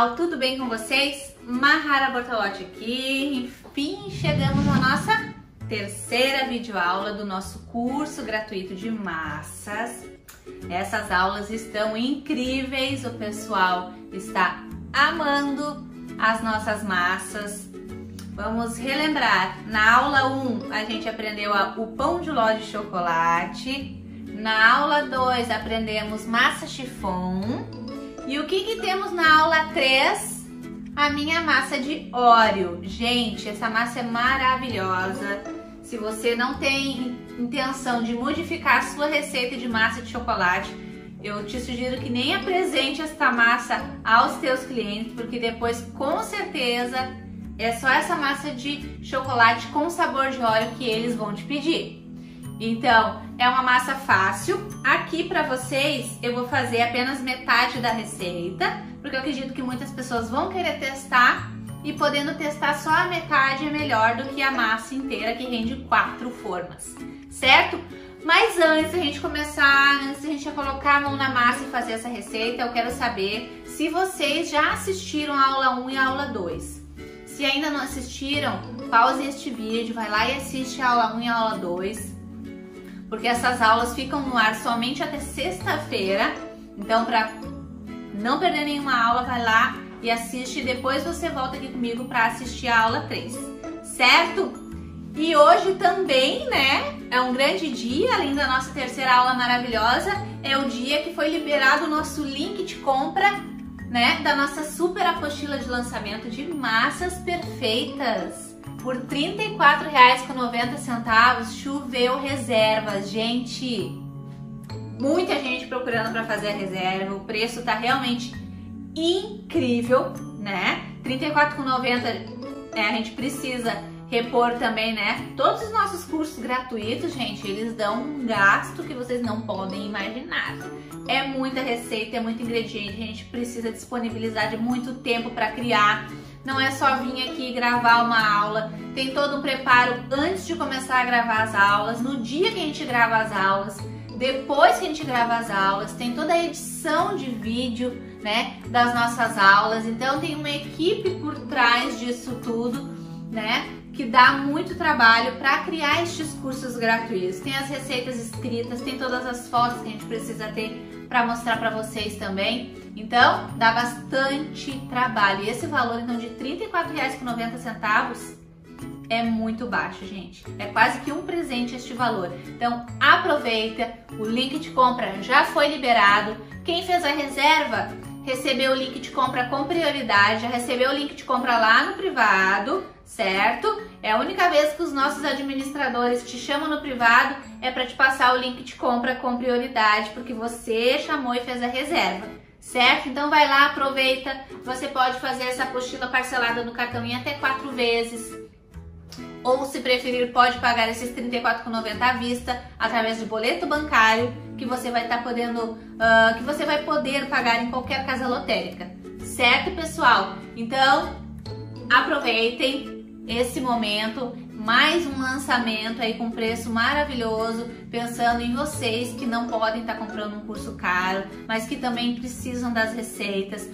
pessoal, tudo bem com vocês? Mahara Bortolotti aqui. Enfim, chegamos à nossa terceira videoaula do nosso curso gratuito de massas. Essas aulas estão incríveis, o pessoal está amando as nossas massas. Vamos relembrar, na aula 1 a gente aprendeu o pão de ló de chocolate, na aula 2 aprendemos massa chiffon e o que temos na aula 3? A minha massa de Oreo. Gente, essa massa é maravilhosa. Se você não tem intenção de modificar a sua receita de massa de chocolate, eu te sugiro que nem apresente esta massa aos teus clientes, porque depois com certeza é só essa massa de chocolate com sabor de Oreo que eles vão te pedir. Então, é uma massa fácil. Aqui para vocês eu vou fazer apenas metade da receita, porque eu acredito que muitas pessoas vão querer testar e podendo testar só a metade é melhor do que a massa inteira que rende 4 formas, certo? Mas antes da gente começar, antes da gente colocar a mão na massa e fazer essa receita, eu quero saber se vocês já assistiram a aula 1 e a aula 2. Se ainda não assistiram, pause este vídeo, vai lá e assiste a aula 1 e a aula 2. Porque essas aulas ficam no ar somente até sexta-feira. Então, para não perder nenhuma aula, vai lá e assiste. E depois você volta aqui comigo para assistir a aula 3, certo? E hoje também, né, é um grande dia, além da nossa terceira aula maravilhosa. É o dia que foi liberado o nosso link de compra, né, da nossa super apostila de lançamento de massas perfeitas. Por R$ 34,90 choveu reservas, gente. Muita gente procurando para fazer a reserva, o preço tá realmente incrível, né? R$ 34,90 a gente precisa repor também, né? Todos os nossos cursos gratuitos, gente, eles dão um gasto que vocês não podem imaginar. É muita receita, é muito ingrediente, a gente precisa disponibilizar de muito tempo para criar. Não é só vir aqui gravar uma aula, tem todo um preparo antes de começar a gravar as aulas, no dia que a gente grava as aulas, depois que a gente grava as aulas, tem toda a edição de vídeo, né, das nossas aulas. Então tem uma equipe por trás disso tudo, né, que dá muito trabalho para criar estes cursos gratuitos. Tem as receitas escritas, tem todas as fotos que a gente precisa ter para mostrar para vocês também. Então, dá bastante trabalho. E esse valor, então, de R$ 34,90 é muito baixo, gente. É quase que um presente este valor. Então, aproveita. O link de compra já foi liberado. Quem fez a reserva recebeu o link de compra com prioridade. Já recebeu o link de compra lá no privado, certo? É a única vez que os nossos administradores te chamam no privado é para te passar o link de compra com prioridade, porque você chamou e fez a reserva, certo? Então vai lá, aproveita. Você pode fazer essa apostila parcelada no cartão em até 4 vezes. Ou, se preferir, pode pagar esses R$ 34,90 à vista através de boleto bancário, que você vai estar podendo, que você vai poder pagar em qualquer casa lotérica, certo, pessoal? Então, aproveitem esse momento, mais um lançamento aí com preço maravilhoso, pensando em vocês que não podem estar comprando um curso caro, mas que também precisam das receitas,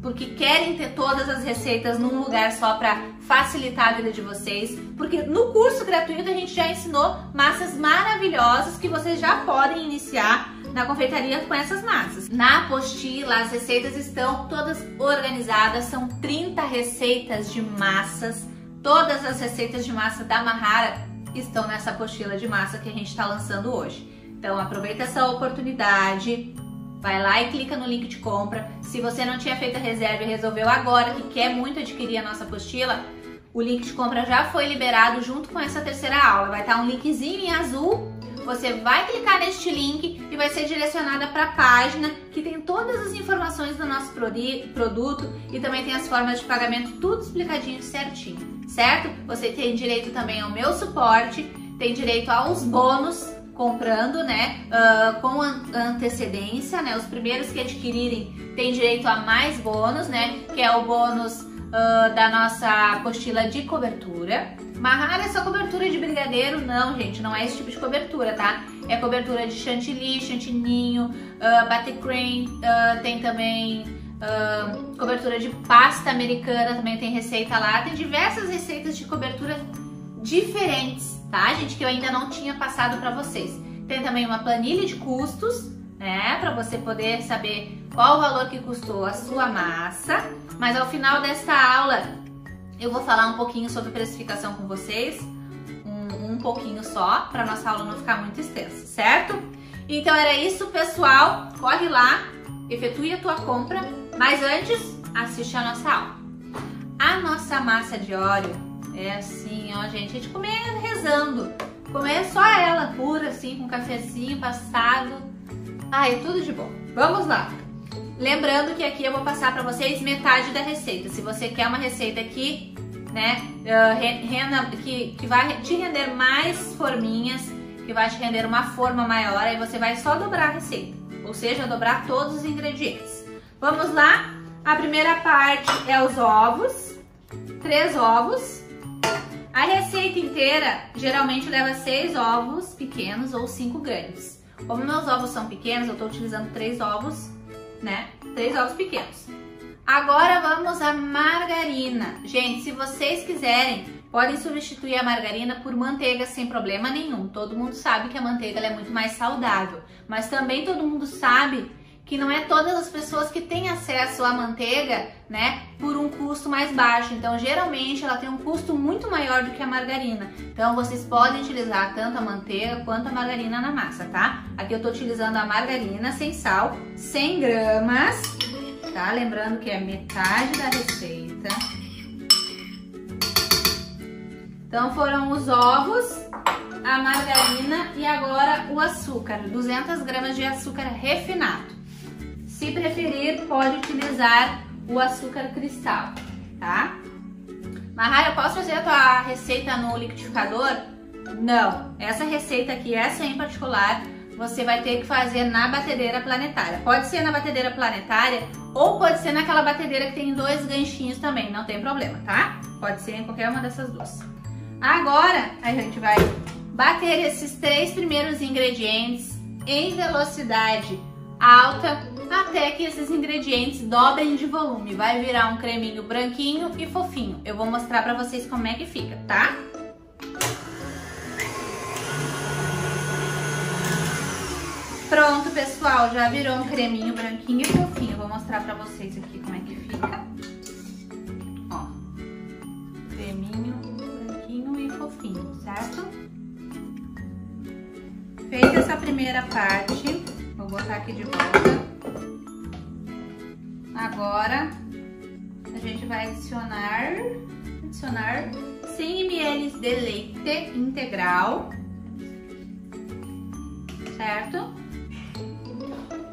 porque querem ter todas as receitas num lugar só para facilitar a vida de vocês, porque no curso gratuito a gente já ensinou massas maravilhosas que vocês já podem iniciar na confeitaria com essas massas. Na apostila as receitas estão todas organizadas, são 30 receitas de massas. Todas as receitas de massa da Mahara estão nessa apostila de massa que a gente está lançando hoje. Então aproveita essa oportunidade, vai lá e clica no link de compra. Se você não tinha feito a reserva e resolveu agora que quer muito adquirir a nossa apostila, o link de compra já foi liberado junto com essa terceira aula. Vai estar um linkzinho em azul. Você vai clicar neste link e vai ser direcionada para a página que tem todas as informações do nosso produto e também tem as formas de pagamento, tudo explicadinho certinho, certo? Você tem direito também ao meu suporte, tem direito aos bônus comprando, né, com antecedência, né? Os primeiros que adquirirem têm direito a mais bônus, né? Que é o bônus da nossa apostila de cobertura. Mahara é só cobertura de brigadeiro? Não, gente, não é esse tipo de cobertura, tá? É cobertura de chantilly, chantininho, buttercream, tem também cobertura de pasta americana, também tem receita lá. Tem diversas receitas de cobertura diferentes, tá, gente? Que eu ainda não tinha passado para vocês. Tem também uma planilha de custos, né? Para você poder saber qual o valor que custou a sua massa. Mas ao final desta aula eu vou falar um pouquinho sobre precificação com vocês. Um pouquinho só, para nossa aula não ficar muito extensa, certo? Então era isso, pessoal. Corre lá, efetue a tua compra. Mas antes, assiste a nossa aula. A nossa massa de Oreo é assim, ó, gente. A gente come rezando. Comer só ela pura, assim, com cafezinho passado. Ai, é tudo de bom. Vamos lá. Lembrando que aqui eu vou passar para vocês metade da receita. Se você quer uma receita aqui, né, que vai te render mais forminhas, que vai te render uma forma maior, aí você vai só dobrar a receita. Ou seja, dobrar todos os ingredientes. Vamos lá? A primeira parte é os ovos. 3 ovos. A receita inteira geralmente leva 6 ovos pequenos ou 5 grandes. Como meus ovos são pequenos, eu estou utilizando 3 ovos, né? 3 ovos pequenos. Agora vamos à margarina. Gente, se vocês quiserem, podem substituir a margarina por manteiga sem problema nenhum. Todo mundo sabe que a manteiga ela é muito mais saudável. Mas também todo mundo sabe que não é todas as pessoas que têm acesso à manteiga, né, por um custo mais baixo. Então, geralmente, ela tem um custo muito maior do que a margarina. Então, vocês podem utilizar tanto a manteiga quanto a margarina na massa, tá? Aqui eu tô utilizando a margarina sem sal, 100 gramas, tá? Lembrando que é metade da receita. Então, foram os ovos, a margarina e agora o açúcar, 200 gramas de açúcar refinado. Se preferir, pode utilizar o açúcar cristal, tá? Mahara, eu posso fazer a tua receita no liquidificador? Não, essa receita aqui, essa em particular, você vai ter que fazer na batedeira planetária. Pode ser na batedeira planetária ou pode ser naquela batedeira que tem 2 ganchinhos também, não tem problema, tá? Pode ser em qualquer uma dessas duas. Agora, a gente vai bater esses 3 primeiros ingredientes em velocidade alta até que esses ingredientes dobrem de volume. Vai virar um creminho branquinho e fofinho. Eu vou mostrar pra vocês como é que fica, tá? Pronto, pessoal, já virou um creminho branquinho e fofinho. Eu vou mostrar pra vocês aqui como é que fica. Ó, creminho branquinho e fofinho, certo? Feita essa primeira parte, vou botar aqui de volta. Agora, a gente vai adicionar 100 ml de leite integral, certo?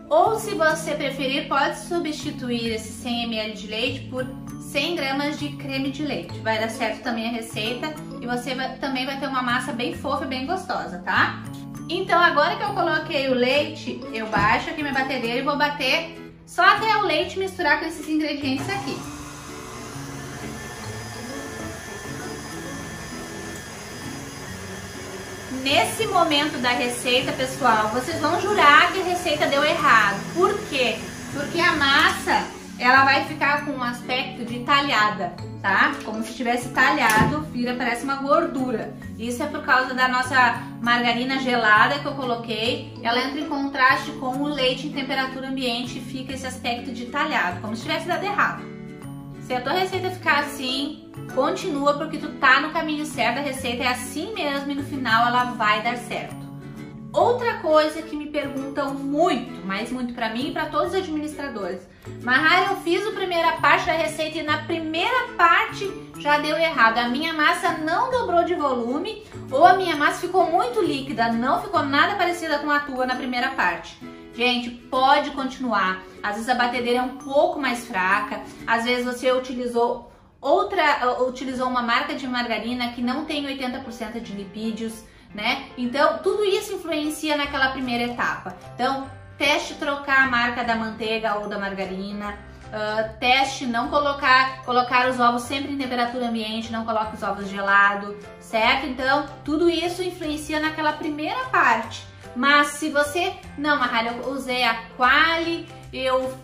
Ou se você preferir, pode substituir esse 100 ml de leite por 100 gramas de creme de leite. Vai dar certo também a receita e você também vai ter uma massa bem fofa e bem gostosa, tá? Então, agora que eu coloquei o leite, eu baixo aqui minha batedeira e vou bater só até o leite misturar com esses ingredientes aqui. Nesse momento da receita, pessoal, vocês vão jurar que a receita deu errado. Por quê? Porque a massa, ela vai ficar com um aspecto de talhada, tá? Como se tivesse talhado, parece uma gordura. Isso é por causa da nossa margarina gelada que eu coloquei. Ela entra em contraste com o leite em temperatura ambiente e fica esse aspecto de talhado, como se tivesse dado errado. Se a tua receita ficar assim, continua porque tu tá no caminho certo, a receita é assim mesmo e no final ela vai dar certo. Outra coisa que me perguntam muito, mas muito pra mim e pra todos os administradores. Mahara, eu fiz a primeira parte da receita e na primeira parte já deu errado. A minha massa não dobrou de volume ou a minha massa ficou muito líquida, não ficou nada parecida com a tua na primeira parte. Gente, pode continuar. Às vezes a batedeira é um pouco mais fraca, às vezes você utilizou uma marca de margarina que não tem 80% de lipídios, né? Então, tudo isso influencia naquela primeira etapa. Então, teste trocar a marca da manteiga ou da margarina. Teste não colocar os ovos sempre em temperatura ambiente, não coloque os ovos gelados, certo? Então, tudo isso influencia naquela primeira parte. Mas se você... Não, Mahara, eu usei a Quali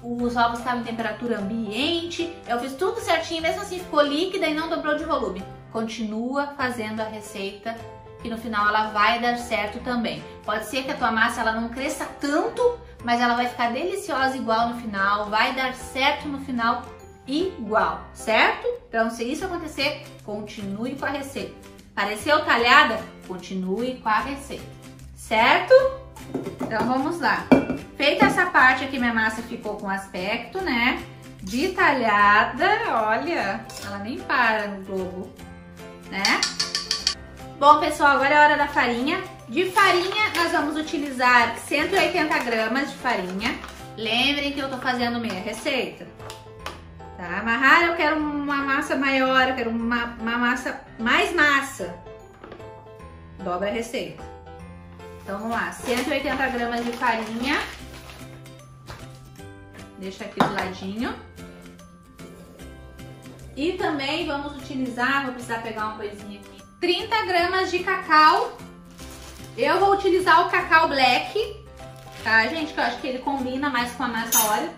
os ovos estavam em temperatura ambiente, eu fiz tudo certinho, mesmo assim ficou líquida e não dobrou de volume. Continua fazendo a receita, que no final ela vai dar certo também. Pode ser que a tua massa ela não cresça tanto, mas ela vai ficar deliciosa igual no final, vai dar certo no final igual, certo? Então, se isso acontecer, continue com a receita. Pareceu talhada? Continue com a receita, certo? Então, vamos lá. Feita essa parte aqui, minha massa ficou com aspecto, né, de talhada. Olha, ela nem para no globo, né? Bom, pessoal, agora é a hora da farinha. De farinha, nós vamos utilizar 180 gramas de farinha. Lembrem que eu tô fazendo meia receita. Tá? Amarrar, eu quero uma massa maior, eu quero uma massa, mais massa. Dobra a receita. Então, vamos lá, 180 gramas de farinha. Deixa aqui do ladinho. E também vamos utilizar, vou precisar pegar uma coisinha aqui, 30 gramas de cacau. Eu vou utilizar o cacau black, tá, gente? Que eu acho que ele combina mais com a massa óleo.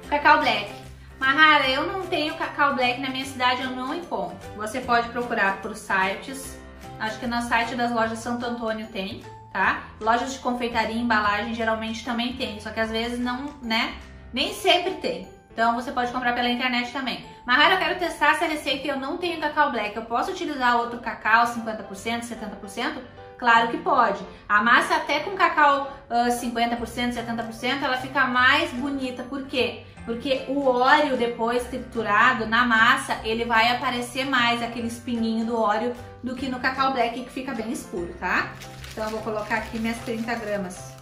Cacau black. Mahara, eu não tenho cacau black na minha cidade, eu não encontro. Você pode procurar por sites. Acho que no site das lojas Santo Antônio tem, tá? Lojas de confeitaria e embalagem geralmente também tem, só que às vezes não, né? Nem sempre tem. Então você pode comprar pela internet também. Mahara, eu quero testar essa receita e eu não tenho cacau black. Eu posso utilizar outro cacau, 50%, 70%? Claro que pode. A massa até com cacau 50%, 70%, ela fica mais bonita. Por quê? Porque o óleo depois triturado na massa, ele vai aparecer mais aquele espinhinho do óleo do que no cacau black, que fica bem escuro, tá? Então eu vou colocar aqui minhas 30 gramas.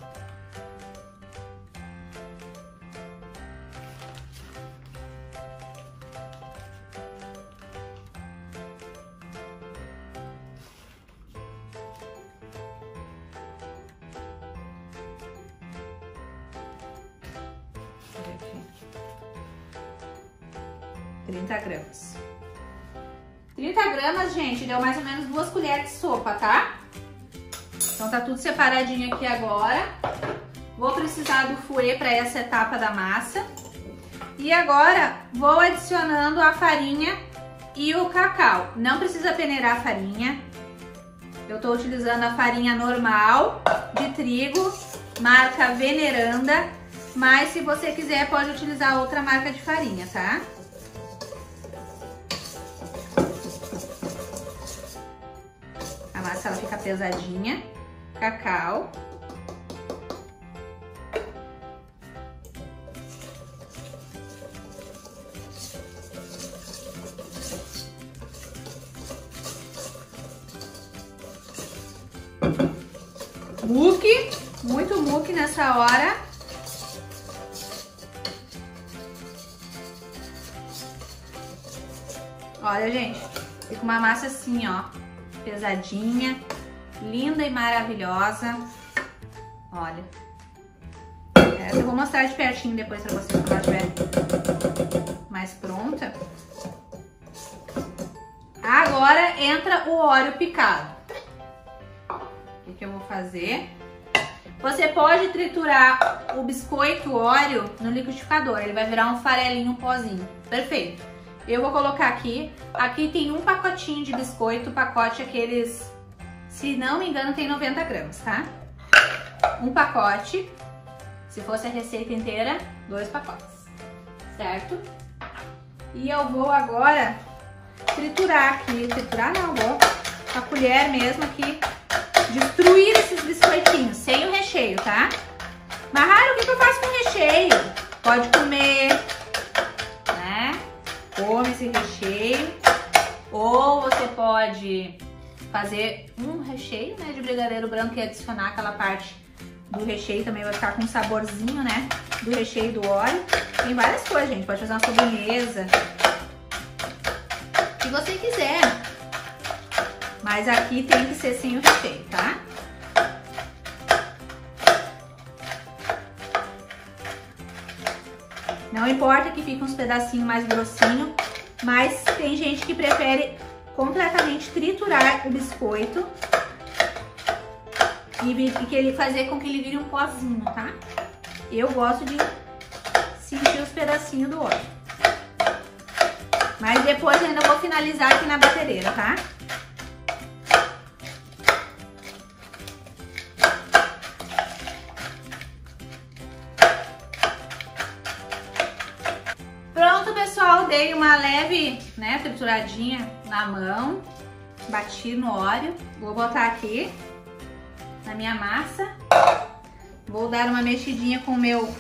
Aqui. 30 gramas. 30 gramas, gente, deu mais ou menos 2 colheres de sopa, tá? Então tá tudo separadinho aqui agora. Vou precisar do fouet para essa etapa da massa. E agora vou adicionando a farinha e o cacau. Não precisa peneirar a farinha. Eu tô utilizando a farinha normal de trigo, marca Veneranda. Mas se você quiser, pode utilizar outra marca de farinha, tá? A massa ela fica pesadinha. Cacau. Muque, muito muque nessa hora. Olha, gente, fica uma massa assim, ó, pesadinha, linda e maravilhosa. Olha. Essa eu vou mostrar de pertinho depois pra vocês quando ela estiver mais pronta. Agora entra o óleo picado. O que eu vou fazer? Você pode triturar o biscoito Oreo no liquidificador, ele vai virar um farelinho, um pozinho. Perfeito. Eu vou colocar aqui. Aqui tem um pacotinho de biscoito, o pacote aqueles, se não me engano, tem 90 gramas, tá? Um pacote. Se fosse a receita inteira, 2 pacotes, certo? E eu vou agora triturar aqui. Triturar não, vou com a colher mesmo aqui. Destruir esses biscoitinhos, sem o recheio, tá? Mahara, o que eu faço com o recheio? Pode comer, né? Come esse recheio. Ou você pode fazer um recheio, né, de brigadeiro branco e adicionar aquela parte do recheio. Também vai ficar com um saborzinho, né, do recheio do óleo. Tem várias coisas, gente. Pode fazer uma sobremesa. Se você quiser. Mas aqui tem que ser sem o recheio, tá? Não importa que fique uns pedacinhos mais grossinhos, mas tem gente que prefere completamente triturar o biscoito e que ele fazer com que ele vire um pozinho, tá? Eu gosto de sentir os pedacinhos do óleo. Mas depois eu ainda vou finalizar aqui na batedeira, tá? Pronto, pessoal, dei uma leve, né, trituradinha na mão, bati no óleo, vou botar aqui na minha massa, vou dar uma mexidinha com o meu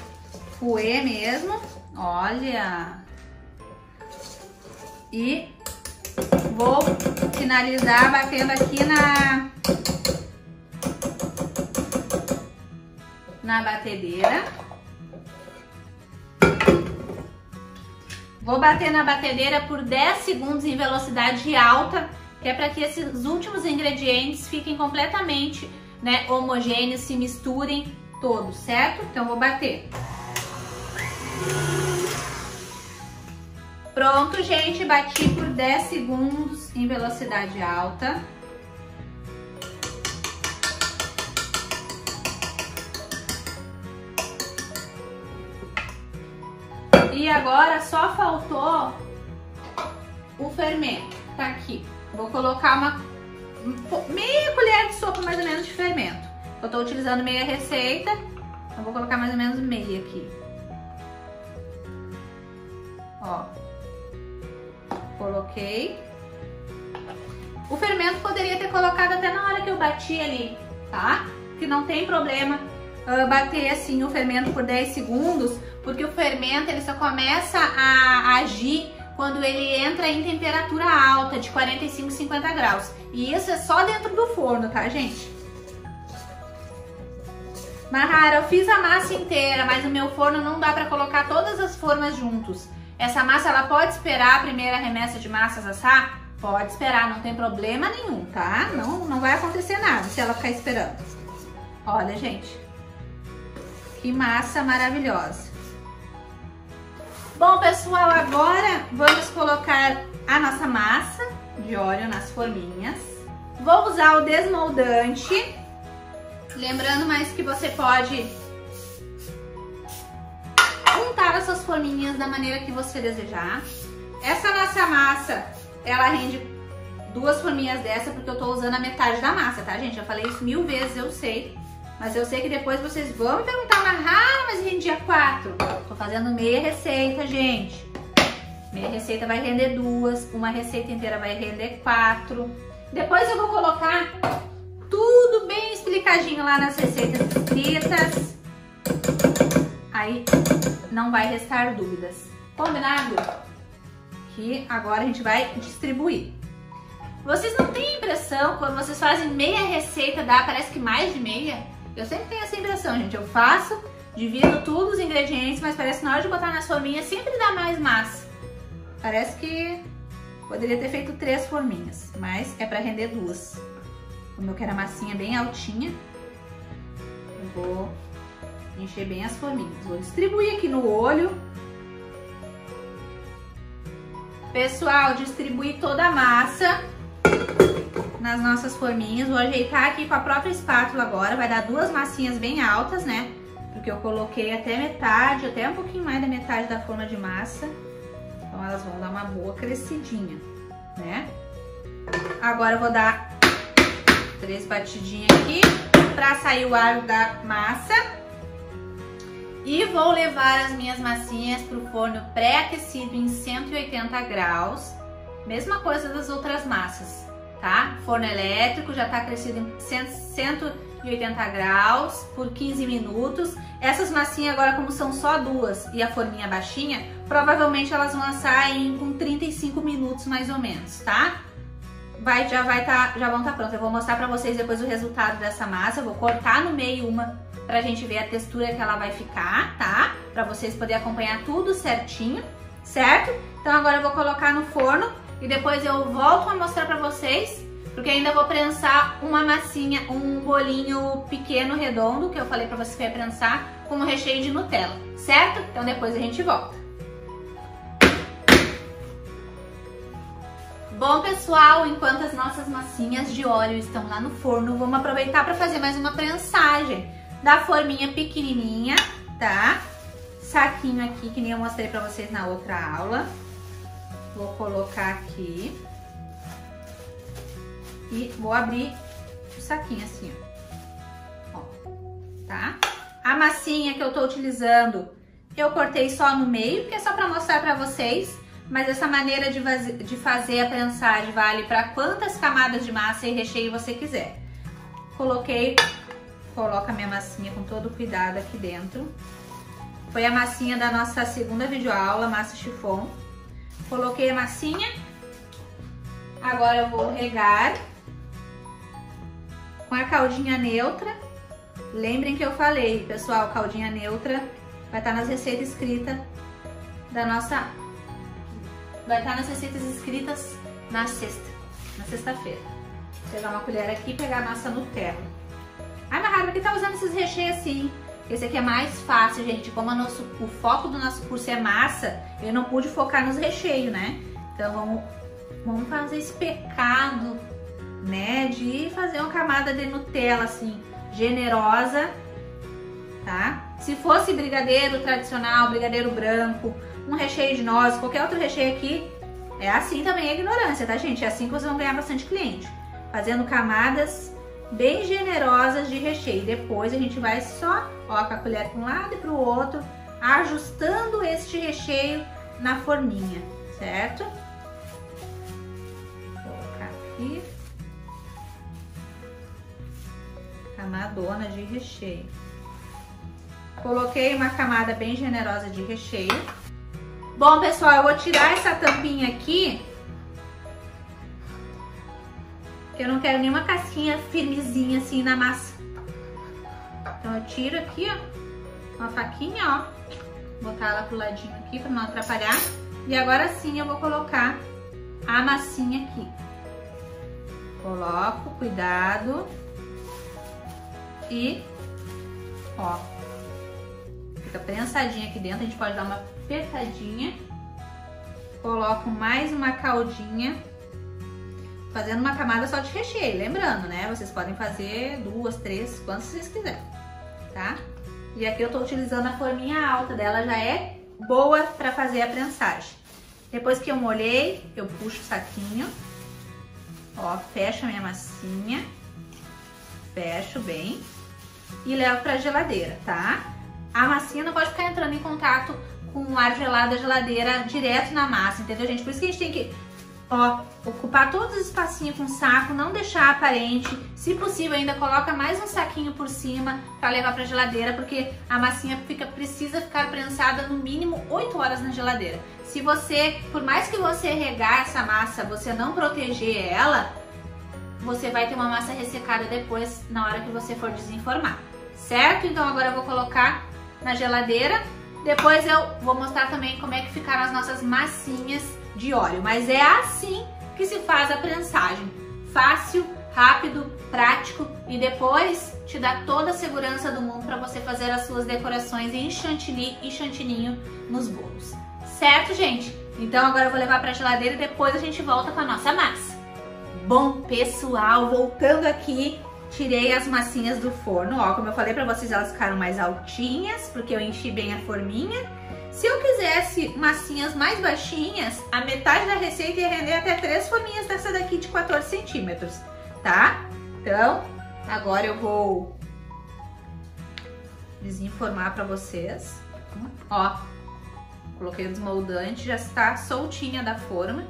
fouet mesmo, olha, e vou finalizar batendo aqui na batedeira. Vou bater na batedeira por 10 segundos em velocidade alta, que é para que esses últimos ingredientes fiquem completamente, né, homogêneos, se misturem todos, certo? Então vou bater. Pronto, gente, bati por 10 segundos em velocidade alta. E agora só faltou o fermento, tá aqui. Vou colocar uma meia colher de sopa mais ou menos de fermento. Eu tô utilizando meia receita, então vou colocar mais ou menos meia aqui. Ó, coloquei. O fermento poderia ter colocado até na hora que eu bati ali, tá? Que não tem problema bater assim o fermento por 10 segundos, porque o fermento ele só começa a agir quando ele entra em temperatura alta, de 45 a 50 graus. E isso é só dentro do forno, tá, gente? Mahara, eu fiz a massa inteira, mas no meu forno não dá pra colocar todas as formas juntos. Essa massa, ela pode esperar a primeira remessa de massas assar? Pode esperar, não tem problema nenhum, tá? Não vai acontecer nada se ela ficar esperando. Olha, gente. Que massa maravilhosa. Bom, pessoal, agora vamos colocar a nossa massa de óleo nas forminhas. Vou usar o desmoldante. Lembrando mais que você pode untar as suas forminhas da maneira que você desejar. Essa nossa massa, ela rende 2 forminhas dessa, porque eu tô usando a metade da massa, tá, gente? Eu falei isso 1000 vezes, eu sei. Mas eu sei que depois vocês vão me perguntar, mas rendia 4. Tô fazendo meia receita, gente. Meia receita vai render 2, uma receita inteira vai render 4. Depois eu vou colocar tudo bem explicadinho lá nas receitas escritas. Aí não vai restar dúvidas. Combinado? Que agora a gente vai distribuir. Vocês não têm impressão, quando vocês fazem meia receita, parece que mais de meia? Eu sempre tenho essa impressão, gente. Eu faço, divido tudo os ingredientes, mas parece que na hora de botar nas forminhas sempre dá mais massa. Parece que poderia ter feito 3 forminhas, mas é pra render 2. Como eu quero a massinha bem altinha, eu vou encher bem as forminhas. Vou distribuir aqui no olho. Pessoal, distribuir toda a massa nas nossas forminhas. Vou ajeitar aqui com a própria espátula agora. Vai dar 2 massinhas bem altas, né? Porque eu coloquei até metade, até um pouquinho mais da metade da forma de massa. Então elas vão dar uma boa crescidinha, né? Agora eu vou dar 3 batidinhas aqui pra sair o ar da massa. E vou levar as minhas massinhas pro forno pré-aquecido em 180 graus. Mesma coisa das outras massas, tá? Forno elétrico já tá aquecido em 180 graus por 15 minutos. Essas massinhas agora, como são só 2 e a forminha baixinha, provavelmente elas vão assar com 35 minutos mais ou menos, tá? Já vão estar prontas. Eu vou mostrar pra vocês depois o resultado dessa massa. Eu vou cortar no meio uma pra gente ver a textura que ela vai ficar, tá? Pra vocês poderem acompanhar tudo certinho, certo? Então agora eu vou colocar no forno e depois eu volto a mostrar pra vocês, porque ainda vou prensar uma massinha, um bolinho pequeno, redondo, que eu falei pra vocês que eu ia prensar, como recheio de Nutella, certo? Então depois a gente volta. Bom, pessoal, enquanto as nossas massinhas de óleo estão lá no forno, vamos aproveitar para fazer mais uma prensagem da forminha pequenininha, tá? saquinho aqui, que nem eu mostrei pra vocês na outra aula. Vou colocar aqui. E vou abrir o saquinho assim, ó. Tá? A massinha que eu tô utilizando, eu cortei só no meio, porque é só pra mostrar pra vocês. Mas essa maneira de fazer a prensagem vale pra quantas camadas de massa e recheio você quiser. Coloca a minha massinha com todo cuidado aqui dentro. Foi a massinha da nossa segunda videoaula, massa chiffon. Coloquei a massinha. Agora eu vou regar com a caldinha neutra. Lembrem que eu falei, pessoal, caldinha neutra vai estar nas receitas escritas da nossa... Vai estar nas receitas escritas na sexta-feira. Vou pegar uma colher aqui e pegar a nossa Nutella. Ai, Mahara, por que tá usando esses recheios assim? Esse aqui é mais fácil, gente. Como o foco do nosso curso é massa, eu não pude focar nos recheios, né? Então vamos fazer esse pecado, né? De fazer uma camada de Nutella assim, generosa, tá? Se fosse brigadeiro tradicional, brigadeiro branco, um recheio de nozes, qualquer outro recheio aqui, é assim também é ignorância, tá, gente? É assim que vocês vão ganhar bastante cliente. Fazendo camadas bem generosas de recheio. Depois a gente vai só, ó, com a colher para um lado e para o outro, ajustando este recheio na forminha, certo? Vou colocar aqui. Camadona de recheio. Coloquei uma camada bem generosa de recheio. Bom, pessoal, eu vou tirar essa tampinha aqui, porque eu não quero nenhuma casquinha firmezinha assim na massa. Então eu tiro aqui, ó, uma faquinha, ó, botar ela pro ladinho aqui para não atrapalhar. E agora sim eu vou colocar a massinha aqui. Coloco, cuidado. E, ó, fica prensadinha aqui dentro, a gente pode dar uma apertadinha. Coloco mais uma caldinha, fazendo uma camada só de recheio, lembrando, né? Vocês podem fazer 2, 3, quantos vocês quiserem, tá? E aqui eu tô utilizando a forminha alta dela, já é boa pra fazer a prensagem. Depois que eu molhei, eu puxo o saquinho, ó, fecho a minha massinha, fecho bem e levo pra geladeira, tá? A massinha não pode ficar entrando em contato com o ar gelado da geladeira direto na massa, entendeu, gente? Por isso que a gente tem que, ó, ocupar todos os espacinhos com saco, não deixar aparente. Se possível, ainda coloca mais um saquinho por cima para levar pra geladeira, porque a massinha precisa ficar prensada no mínimo 8 horas na geladeira. Se você, por mais que você regar essa massa, você não proteger ela, você vai ter uma massa ressecada depois, na hora que você for desenformar, certo? Então agora eu vou colocar na geladeira. Depois eu vou mostrar também como é que ficaram as nossas massinhas de óleo. Mas é assim que se faz a prensagem. Fácil, rápido, prático e depois te dá toda a segurança do mundo para você fazer as suas decorações em chantilly e chantininho nos bolos. Certo, gente? Então agora eu vou levar para a geladeira e depois a gente volta com a nossa massa. Bom, pessoal, voltando aqui, tirei as massinhas do forno, ó, como eu falei pra vocês, elas ficaram mais altinhas, porque eu enchi bem a forminha. Se eu quisesse massinhas mais baixinhas, a metade da receita ia render até 3 forminhas dessa daqui de 14 centímetros, tá? Então, agora eu vou desenformar pra vocês. Ó, coloquei o desmoldante, já está soltinha da forma.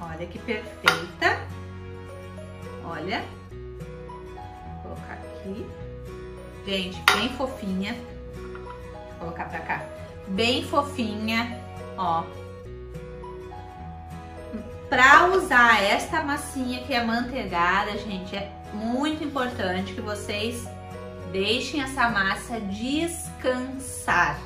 Olha que perfeita. Olha. Vou colocar aqui. Gente, bem fofinha. Vou colocar pra cá. Bem fofinha, ó. Pra usar esta massinha que é manteigada, gente, é muito importante que vocês deixem essa massa descansar,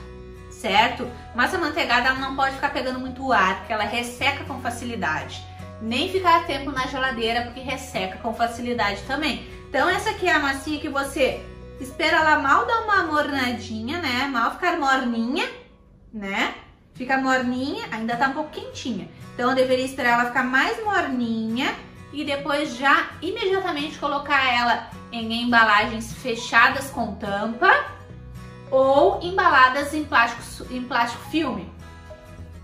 certo? Massa manteigada ela não pode ficar pegando muito ar, porque ela resseca com facilidade. Nem ficar tempo na geladeira, porque resseca com facilidade também. Então essa aqui é a massinha que você espera ela mal dar uma mornadinha, né? Mal ficar morninha, né? Fica morninha, ainda tá um pouco quentinha. Então eu deveria esperar ela ficar mais morninha e depois já imediatamente colocar ela em embalagens fechadas com tampa ou embaladas em plástico filme,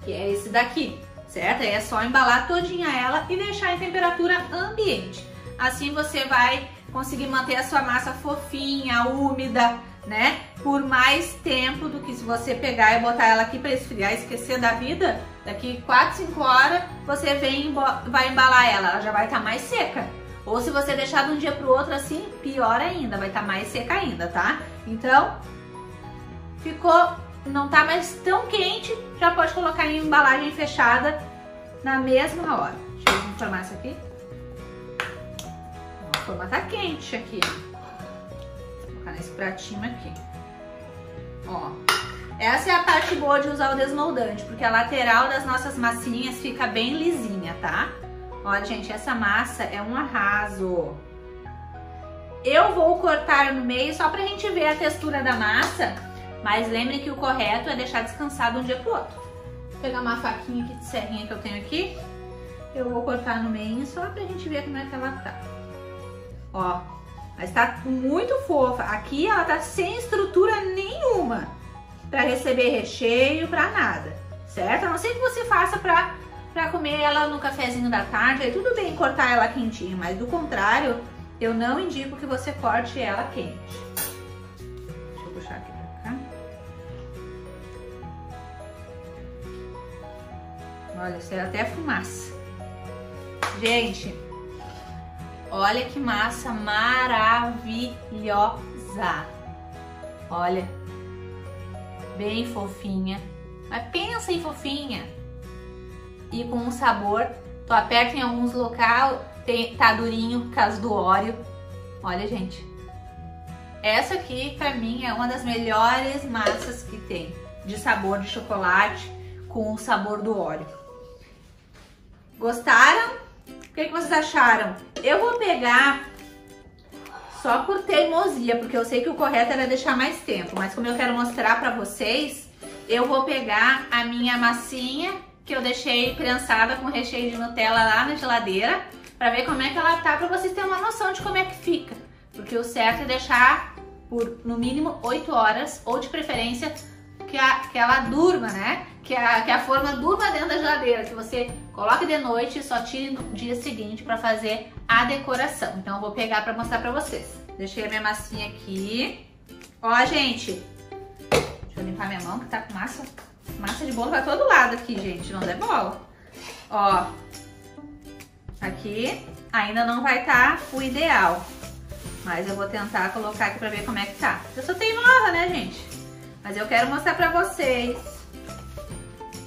que é esse daqui, certo? Aí é só embalar todinha ela e deixar em temperatura ambiente. Assim você vai conseguir manter a sua massa fofinha, úmida, né? Por mais tempo do que se você pegar e botar ela aqui para esfriar e esquecer da vida, daqui 4, 5 horas você vai embalar ela já vai estar mais seca. Ou se você deixar de um dia para o outro assim, pior ainda, vai estar mais seca ainda, tá? Então, não tá mais tão quente, já pode colocar em embalagem fechada na mesma hora. Deixa eu informar isso aqui. A forma tá quente aqui. Vou colocar nesse pratinho aqui. Ó, essa é a parte boa de usar o desmoldante, porque a lateral das nossas massinhas fica bem lisinha, tá? Olha, gente, essa massa é um arraso. Eu vou cortar no meio só pra gente ver a textura da massa, mas lembre que o correto é deixar descansar de um dia pro outro. Vou pegar uma faquinha aqui de serrinha que eu tenho aqui. Eu vou cortar no meio só pra gente ver como é que ela tá. Ó, mas tá muito fofa. Aqui ela tá sem estrutura nenhuma pra receber recheio, pra nada, certo? A não ser que você faça pra comer ela no cafezinho da tarde, aí tudo bem cortar ela quentinha, mas do contrário, eu não indico que você corte ela quente. Deixa eu puxar aqui pra cá. Olha, isso é até fumaça. Gente, olha que massa maravilhosa. Olha, bem fofinha. Mas pensa em fofinha. E com um sabor. Tu aperta em alguns locais, tá durinho por causa do óleo. Olha, gente. Essa aqui, pra mim, é uma das melhores massas que tem. De sabor de chocolate com o sabor do óleo. Gostaram? O que vocês acharam? Eu vou pegar só por teimosia, porque eu sei que o correto era deixar mais tempo. Mas como eu quero mostrar pra vocês, eu vou pegar a minha massinha que eu deixei prensada com recheio de Nutella lá na geladeira, pra ver como é que ela tá, pra vocês terem uma noção de como é que fica. Porque o certo é deixar por no mínimo 8 horas, ou de preferência que ela durma, né? Que a forma durma dentro da geladeira, que você coloque de noite e só tire no dia seguinte pra fazer a decoração. Então eu vou pegar pra mostrar pra vocês. Deixei a minha massinha aqui. Ó, gente, deixa eu limpar minha mão que tá com massa de bolo pra todo lado aqui, gente, não dá bola. Ó, aqui ainda não vai estar o ideal, mas eu vou tentar colocar aqui pra ver como é que tá. Eu sou teimosa, né, gente? Mas eu quero mostrar pra vocês.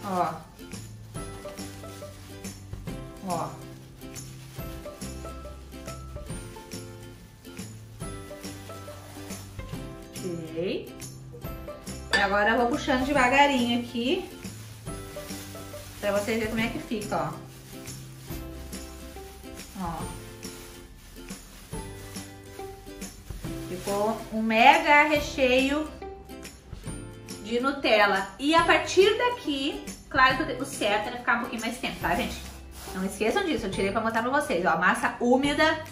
Ó. Ó. Tirei. E agora eu vou puxando devagarinho aqui, pra vocês verem como é que fica, ó. Ó. Ficou um mega recheio de Nutella. E a partir daqui, claro que o certo era ficar um pouquinho mais tempo, tá, gente? Não esqueçam disso, eu tirei pra mostrar pra vocês, ó. Massa úmida,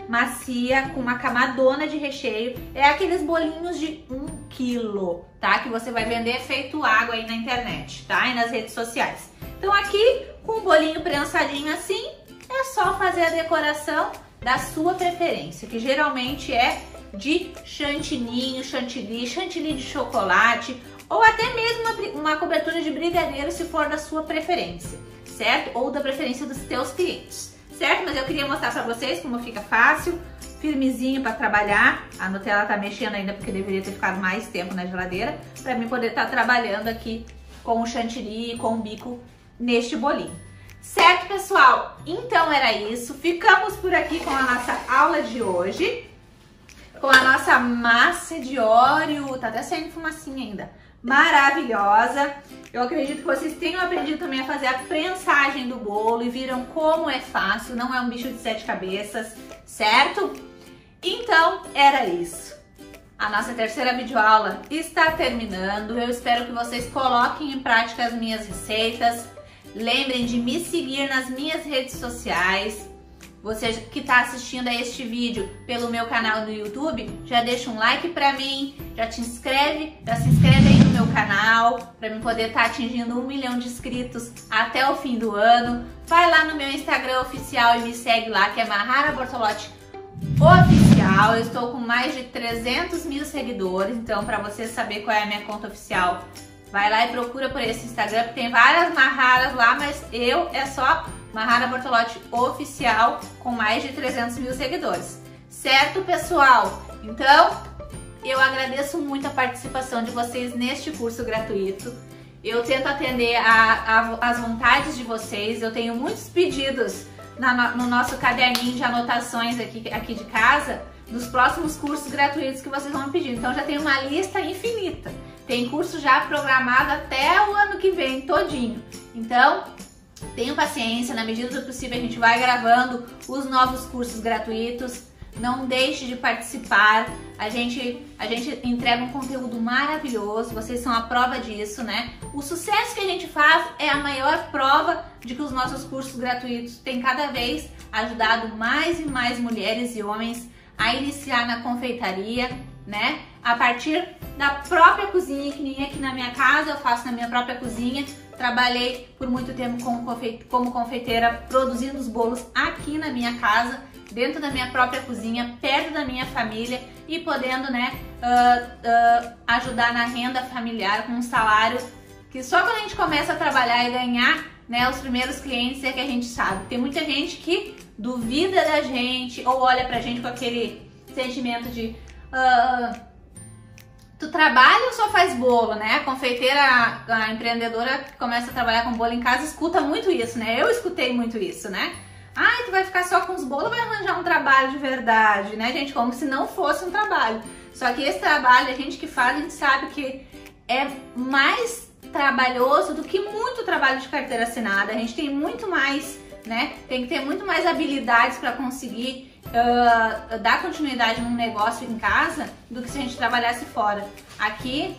macia, com uma camadona de recheio. É aqueles bolinhos de 1 quilo, tá? Que você vai vender feito água aí na internet, tá? E nas redes sociais. Então aqui, com o bolinho prensadinho assim, é só fazer a decoração da sua preferência, que geralmente é de chantininho, chantilly de chocolate, ou até mesmo uma cobertura de brigadeiro, se for da sua preferência, certo? Ou da preferência dos teus clientes, certo? Mas eu queria mostrar pra vocês como fica fácil, firmezinho pra trabalhar. A Nutella tá mexendo ainda porque deveria ter ficado mais tempo na geladeira, pra mim poder estar trabalhando aqui com o chantilly e com o bico neste bolinho. Certo, pessoal? Então era isso. Ficamos por aqui com a nossa aula de hoje, com a nossa massa de Oreo. Tá até saindo fumacinha ainda. Maravilhosa. Eu acredito que vocês tenham aprendido também a fazer a prensagem do bolo e viram como é fácil, não é um bicho de 7 cabeças, certo? Então, era isso. A nossa terceira videoaula está terminando. Eu espero que vocês coloquem em prática as minhas receitas. Lembrem de me seguir nas minhas redes sociais. você que está assistindo a este vídeo pelo meu canal no YouTube, já deixa um like pra mim, já se inscreve aí no meu canal, pra mim poder estar atingindo 1 milhão de inscritos até o fim do ano. Vai lá no meu Instagram oficial e me segue lá, que é Mahara Bortolotti Oficial. Eu estou com mais de 300 mil seguidores, então para você saber qual é a minha conta oficial, vai lá e procura por esse Instagram, porque tem várias Maharas lá, mas é só Mahara Bortolotti Oficial, com mais de 300 mil seguidores. Certo, pessoal? Então, eu agradeço muito a participação de vocês neste curso gratuito. Eu tento atender as vontades de vocês. Eu tenho muitos pedidos no nosso caderninho de anotações aqui de casa, dos próximos cursos gratuitos que vocês vão pedir. Então, já tem uma lista infinita. Tem curso já programado até o ano que vem, todinho. Então, tenham paciência, na medida do possível a gente vai gravando os novos cursos gratuitos. Não deixe de participar, a gente entrega um conteúdo maravilhoso, vocês são a prova disso, né? O sucesso que a gente faz é a maior prova de que os nossos cursos gratuitos têm cada vez ajudado mais e mais mulheres e homens a iniciar na confeitaria, né? A partir da própria cozinha, que nem aqui na minha casa, eu faço na minha própria cozinha. Trabalhei por muito tempo como confeiteira, produzindo os bolos aqui na minha casa, dentro da minha própria cozinha, perto da minha família e podendo, né, ajudar na renda familiar com um salário que só quando a gente começa a trabalhar e ganhar, né, os primeiros clientes é que a gente sabe. Tem muita gente que duvida da gente ou olha pra gente com aquele sentimento de tu trabalha ou só faz bolo, né? A confeiteira, a empreendedora que começa a trabalhar com bolo em casa escuta muito isso, né? Eu escutei muito isso, né? Ai, tu vai ficar só com os bolos, vai arranjar um trabalho de verdade, né, gente? Como se não fosse um trabalho. Só que esse trabalho, a gente que faz, a gente sabe que é mais trabalhoso do que muito trabalho de carteira assinada. A gente tem muito mais, né? Tem que ter muito mais habilidades para conseguir dar continuidade num negócio em casa do que se a gente trabalhasse fora. Aqui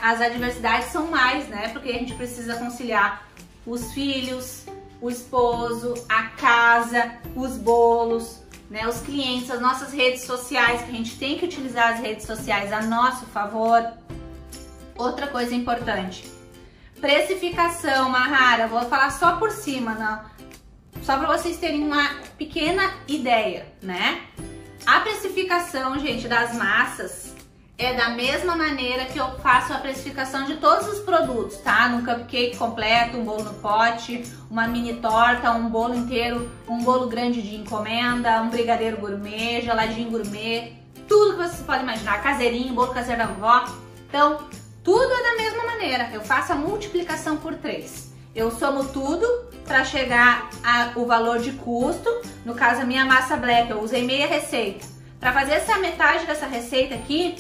as adversidades são mais, né? Porque a gente precisa conciliar os filhos, o esposo, a casa, os bolos, né? Os clientes, as nossas redes sociais, que a gente tem que utilizar as redes sociais a nosso favor. Outra coisa importante, precificação, Mahara, vou falar só por cima, não? Só para vocês terem uma pequena ideia, né? A precificação, gente, das massas é da mesma maneira que eu faço a precificação de todos os produtos, tá? No cupcake completo, um bolo no pote, uma mini torta, um bolo inteiro, um bolo grande de encomenda, um brigadeiro gourmet, geladinho gourmet, tudo que vocês podem imaginar, caseirinho, bolo caseiro da vovó. Então, tudo é da mesma maneira. Eu faço a multiplicação por 3. Eu somo tudo para chegar ao valor de custo. No caso, a minha massa black, eu usei meia receita. Para fazer essa metade dessa receita aqui,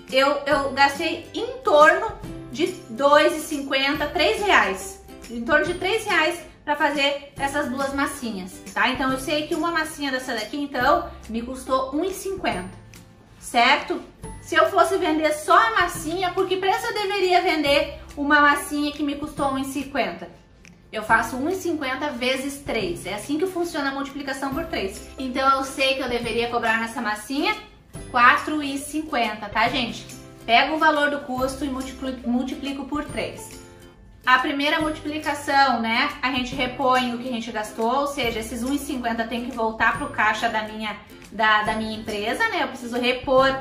eu gastei em torno de R$2,50, R$3. Em torno de R$3 para fazer essas duas massinhas, tá? Então, eu sei que uma massinha dessa daqui, então, me custou R$1,50, certo? Se eu fosse vender só a massinha, por que preço eu deveria vender uma massinha que me custou R$1,50? Eu faço 1,50 vezes 3. É assim que funciona a multiplicação por 3. Então eu sei que eu deveria cobrar nessa massinha R$4,50, tá, gente? Pego o valor do custo e multiplico por 3. A primeira multiplicação, né? A gente repõe o que a gente gastou, ou seja, esses 1,50 tem que voltar pro caixa da minha empresa, né? Eu preciso repor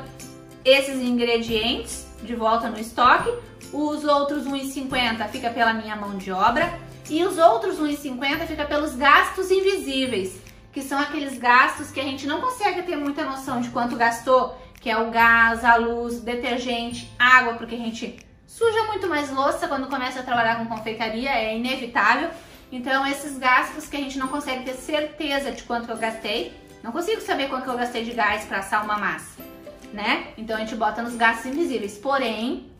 esses ingredientes de volta no estoque. Os outros 1,50 fica pela minha mão de obra. E os outros 1,50 fica pelos gastos invisíveis, que são aqueles gastos que a gente não consegue ter muita noção de quanto gastou, que é o gás, a luz, detergente, água, porque a gente suja muito mais louça quando começa a trabalhar com confeitaria, é inevitável. Então esses gastos que a gente não consegue ter certeza de quanto eu gastei, não consigo saber quanto eu gastei de gás para assar uma massa, né? Então a gente bota nos gastos invisíveis. Porém,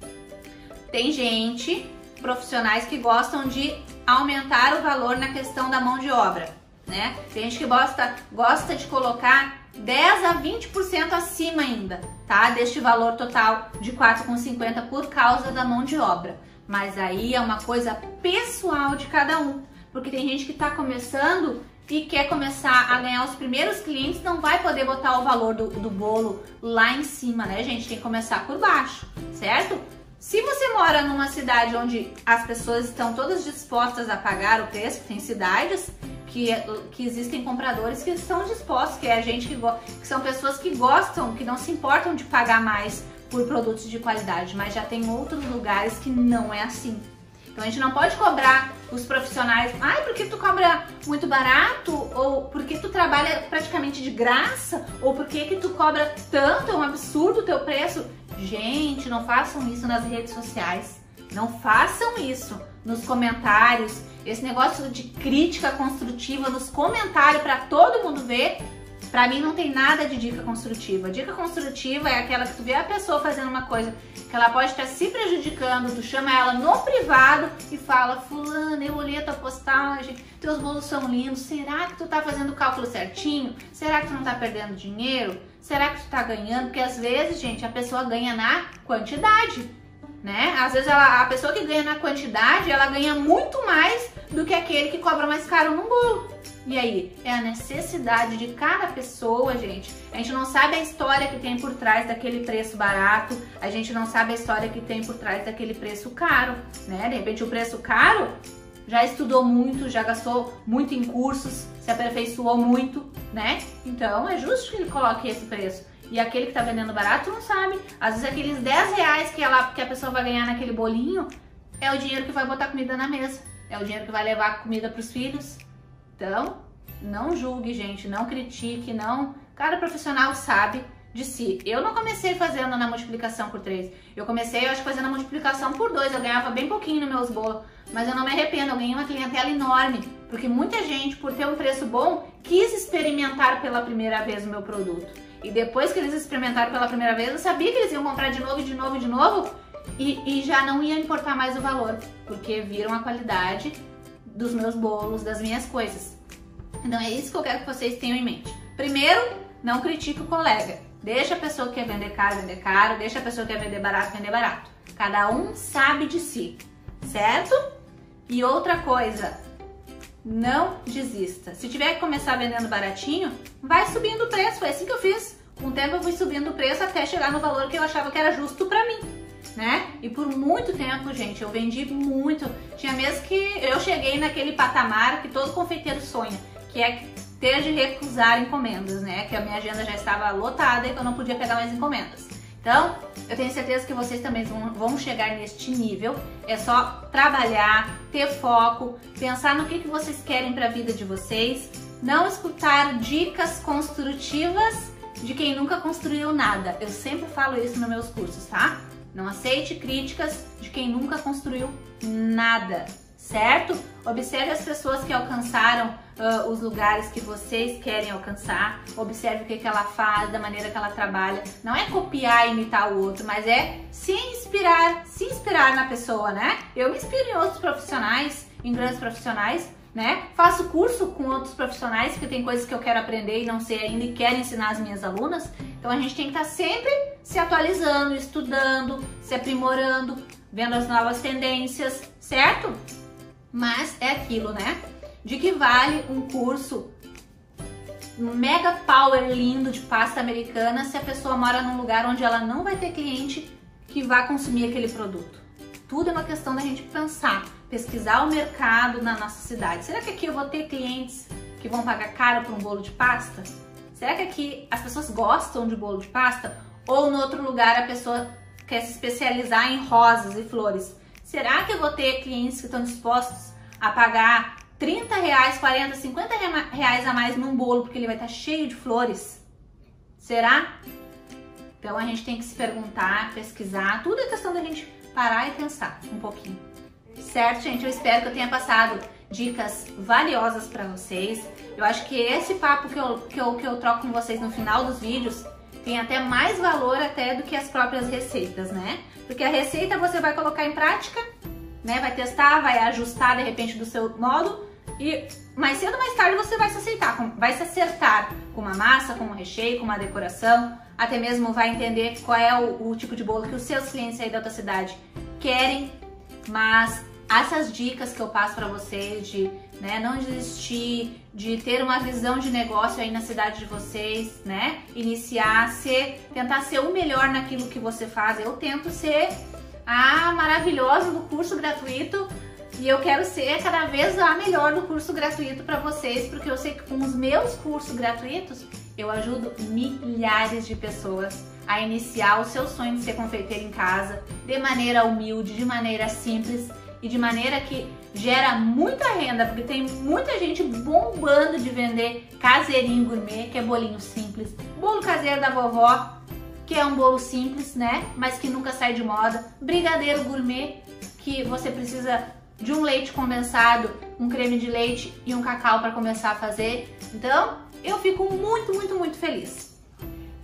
tem gente, profissionais que gostam de aumentar o valor na questão da mão de obra, né? Tem gente que gosta de colocar 10 a 20% acima ainda, tá? Deste valor total de R$4,50 por causa da mão de obra. Mas aí é uma coisa pessoal de cada um, porque tem gente que tá começando e quer começar a ganhar os primeiros clientes, não vai poder botar o valor do bolo lá em cima, né, gente? Tem que começar por baixo, certo? Se você mora numa cidade onde as pessoas estão todas dispostas a pagar o preço, tem cidades que existem compradores que estão dispostos, que é a gente que são pessoas que gostam, que não se importam de pagar mais por produtos de qualidade, mas já tem outros lugares que não é assim. Então a gente não pode cobrar os profissionais, ai, por que tu cobra muito barato? Ou por que tu trabalha praticamente de graça? Ou por que tu cobra tanto? É um absurdo o teu preço. Gente, não façam isso nas redes sociais. Não façam isso nos comentários. Esse negócio de crítica construtiva nos comentários para todo mundo ver, pra mim não tem nada de dica construtiva. Dica construtiva é aquela que tu vê a pessoa fazendo uma coisa que ela pode estar se prejudicando, tu chama ela no privado e fala, fulana, eu olhei a tua postagem, teus bolos são lindos, será que tu tá fazendo o cálculo certinho? Será que tu não tá perdendo dinheiro? Será que tu tá ganhando? Porque às vezes, gente, a pessoa ganha na quantidade, né? Às vezes a pessoa que ganha na quantidade, ela ganha muito mais do que aquele que cobra mais caro num bolo. E aí, é a necessidade de cada pessoa, gente. A gente não sabe a história que tem por trás daquele preço barato, a gente não sabe a história que tem por trás daquele preço caro, né? De repente o preço caro já estudou muito, já gastou muito em cursos, se aperfeiçoou muito, né? Então é justo que ele coloque esse preço. E aquele que tá vendendo barato não sabe. Às vezes aqueles 10 reais que a pessoa vai ganhar naquele bolinho é o dinheiro que vai botar comida na mesa, é o dinheiro que vai levar comida pros filhos. Então, não julgue, gente, não critique, não. Cada profissional sabe de si. Eu não comecei fazendo na multiplicação por 3. Eu comecei, eu acho, fazendo a multiplicação por 2. Eu ganhava bem pouquinho nos meus bolos. Mas eu não me arrependo, eu ganhei uma clientela enorme. Porque muita gente, por ter um preço bom, quis experimentar pela primeira vez o meu produto. E depois que eles experimentaram pela primeira vez, eu sabia que eles iam comprar de novo, de novo, de novo. E já não ia importar mais o valor. Porque viram a qualidade dos meus bolos, das minhas coisas. Então é isso que eu quero que vocês tenham em mente. Primeiro, não critique o colega. Deixa a pessoa que quer vender caro, deixa a pessoa que quer vender barato. Cada um sabe de si, certo? E outra coisa, não desista. Se tiver que começar vendendo baratinho, vai subindo o preço. Foi assim que eu fiz. Com o tempo eu fui subindo o preço até chegar no valor que eu achava que era justo pra mim, né? E por muito tempo, gente, eu vendi muito. Tinha meses que eu cheguei naquele patamar que todo confeiteiro sonha, que é ter de recusar encomendas, né? Que a minha agenda já estava lotada e que eu não podia pegar mais encomendas. Então, eu tenho certeza que vocês também vão chegar neste nível. É só trabalhar, ter foco, pensar no que vocês querem para a vida de vocês, não escutar dicas construtivas de quem nunca construiu nada. Eu sempre falo isso nos meus cursos, tá? Não aceite críticas de quem nunca construiu nada, certo? Observe as pessoas que alcançaram os lugares que vocês querem alcançar. Observe o que ela faz, da maneira que ela trabalha. Não é copiar e imitar o outro, mas é se inspirar na pessoa, né? Eu me inspiro em outros profissionais, em grandes profissionais, né? Faço curso com outros profissionais, porque tem coisas que eu quero aprender e não sei ainda e quero ensinar as minhas alunas. Então a gente tem que estar sempre se atualizando, estudando, se aprimorando, vendo as novas tendências, certo? Mas é aquilo, né? De que vale um curso mega power lindo de pasta americana se a pessoa mora num lugar onde ela não vai ter cliente que vá consumir aquele produto? Tudo é uma questão da gente pensar, pesquisar o mercado na nossa cidade. Será que aqui eu vou ter clientes que vão pagar caro por um bolo de pasta? Será que aqui as pessoas gostam de bolo de pasta? Ou no outro lugar a pessoa quer se especializar em rosas e flores? Será que eu vou ter clientes que estão dispostos a pagar 30 reais, 40, 50 reais a mais num bolo porque ele vai estar cheio de flores? Será? Então a gente tem que se perguntar, pesquisar, tudo é questão da gente parar e pensar um pouquinho. Certo, gente? Eu espero que eu tenha passado dicas valiosas para vocês. Eu acho que esse papo que eu troco com vocês no final dos vídeos tem até mais valor até do que as próprias receitas, né? Porque a receita você vai colocar em prática, né? Vai testar, vai ajustar de repente do seu modo e mais cedo ou mais tarde você vai se acertar com uma massa, com um recheio, com uma decoração, até mesmo vai entender qual é o tipo de bolo que os seus clientes aí da tua cidade querem, mas essas dicas que eu passo para vocês de, né, não desistir, de ter uma visão de negócio aí na cidade de vocês, né? Iniciar, tentar ser o melhor naquilo que você faz. Eu tento ser a maravilhosa do curso gratuito e eu quero ser cada vez a melhor do curso gratuito para vocês, porque eu sei que com os meus cursos gratuitos eu ajudo milhares de pessoas a iniciar o seu sonho de ser confeiteiro em casa, de maneira humilde, de maneira simples e de maneira que gera muita renda, porque tem muita gente bombando de vender caseirinho gourmet, que é bolinho simples, bolo caseiro da vovó, que é um bolo simples, né, mas que nunca sai de moda, brigadeiro gourmet, que você precisa de um leite condensado, um creme de leite e um cacau para começar a fazer. Então, eu fico muito feliz.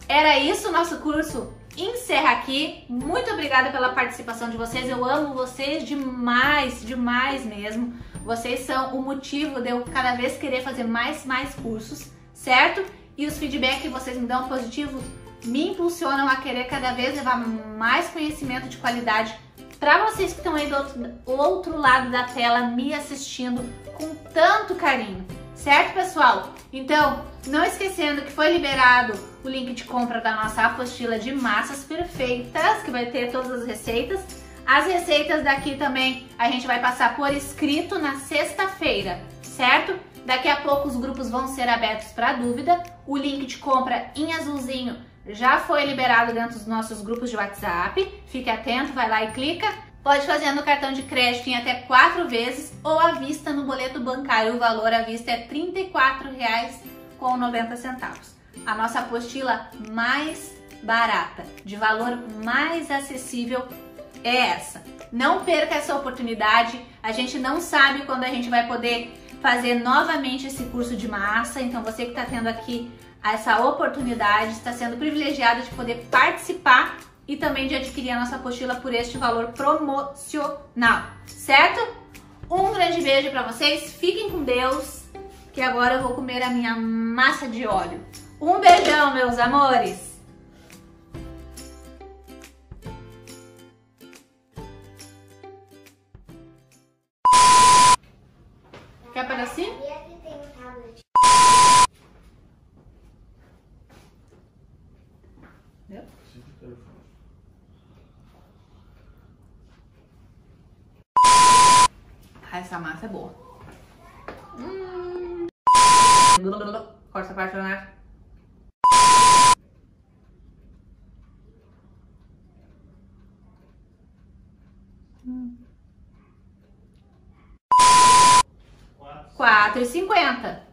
Era isso, o nosso curso encerra aqui. Muito obrigada pela participação de vocês. Eu amo vocês demais mesmo. Vocês são o motivo de eu cada vez querer fazer mais cursos, certo? E os feedbacks que vocês me dão positivos me impulsionam a querer cada vez levar mais conhecimento de qualidade para vocês que estão aí do outro lado da tela me assistindo com tanto carinho. Certo, pessoal? Então, não esquecendo que foi liberado o link de compra da nossa apostila de massas perfeitas, que vai ter todas as receitas. As receitas daqui também a gente vai passar por escrito na sexta-feira, certo? Daqui a pouco os grupos vão ser abertos para dúvida. O link de compra em azulzinho já foi liberado dentro dos nossos grupos de WhatsApp. Fique atento, vai lá e clica. Pode fazer no cartão de crédito em até 4 vezes ou à vista no boleto bancário. O valor à vista é R$ 34,90. A nossa apostila mais barata, de valor mais acessível, é essa. Não perca essa oportunidade. A gente não sabe quando a gente vai poder fazer novamente esse curso de massa. Então você que está tendo aqui essa oportunidade, está sendo privilegiado de poder participar e também de adquirir a nossa apostila por este valor promocional, certo? Um grande beijo para vocês, fiquem com Deus, que agora eu vou comer a minha massa de óleo. Um beijão, meus amores! Quer pedacinho? E aqui tem um tablet. Deu? Essa massa é boa. Corta essa parte, né? R$ 4,50.